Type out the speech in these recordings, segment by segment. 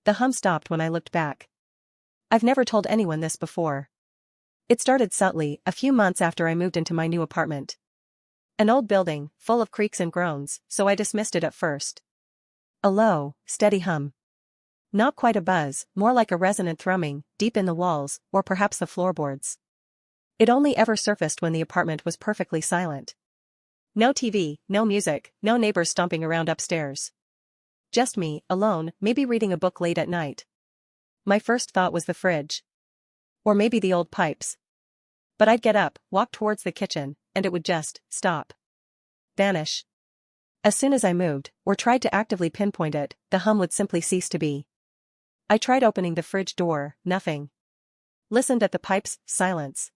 The hum stopped when I looked back. I've never told anyone this before. It started subtly, a few months after I moved into my new apartment. An old building, full of creaks and groans, so I dismissed it at first. A low, steady hum. Not quite a buzz, more like a resonant thrumming, deep in the walls, or perhaps the floorboards. It only ever surfaced when the apartment was perfectly silent. No TV, no music, no neighbors stomping around upstairs. Just me, alone, maybe reading a book late at night. My first thought was the fridge. Or maybe the old pipes. But I'd get up, walk towards the kitchen, and it would just stop. Vanish. As soon as I moved, or tried to actively pinpoint it, the hum would simply cease to be. I tried opening the fridge door, nothing. Listened at the pipes, silence.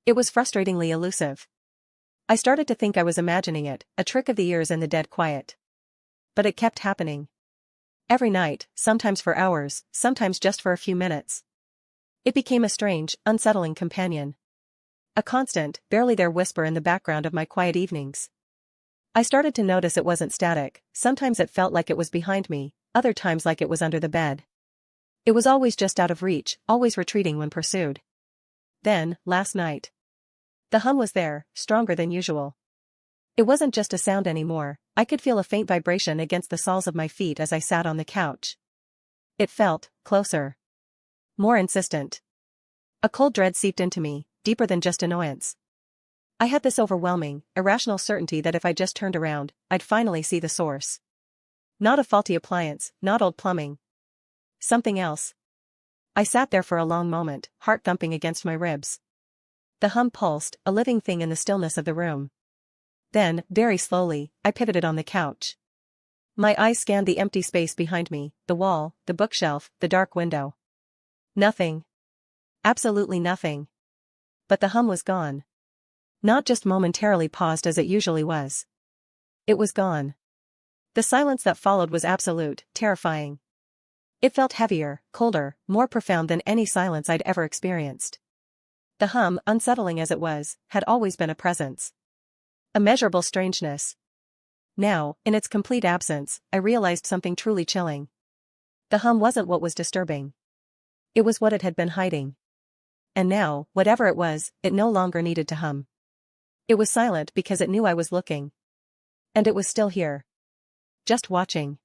It was frustratingly elusive. I started to think I was imagining it, a trick of the ears and the dead quiet. But it kept happening. Every night, sometimes for hours, sometimes just for a few minutes. It became a strange, unsettling companion. A constant, barely there whisper in the background of my quiet evenings. I started to notice it wasn't static, sometimes it felt like it was behind me, other times like it was under the bed. It was always just out of reach, always retreating when pursued. Then, last night. The hum was there, stronger than usual. It wasn't just a sound anymore, I could feel a faint vibration against the soles of my feet as I sat on the couch. It felt closer. More insistent. A cold dread seeped into me, deeper than just annoyance. I had this overwhelming, irrational certainty that if I just turned around, I'd finally see the source. Not a faulty appliance, not old plumbing. Something else. I sat there for a long moment, heart thumping against my ribs. The hum pulsed, a living thing in the stillness of the room. Then, very slowly, I pivoted on the couch. My eyes scanned the empty space behind me, the wall, the bookshelf, the dark window. Nothing. Absolutely nothing. But the hum was gone. Not just momentarily paused as it usually was. It was gone. The silence that followed was absolute, terrifying. It felt heavier, colder, more profound than any silence I'd ever experienced. The hum, unsettling as it was, had always been a presence. A measurable strangeness. Now, in its complete absence, I realized something truly chilling. The hum wasn't what was disturbing. It was what it had been hiding. And now, whatever it was, it no longer needed to hum. It was silent because it knew I was looking. And it was still here. Just watching.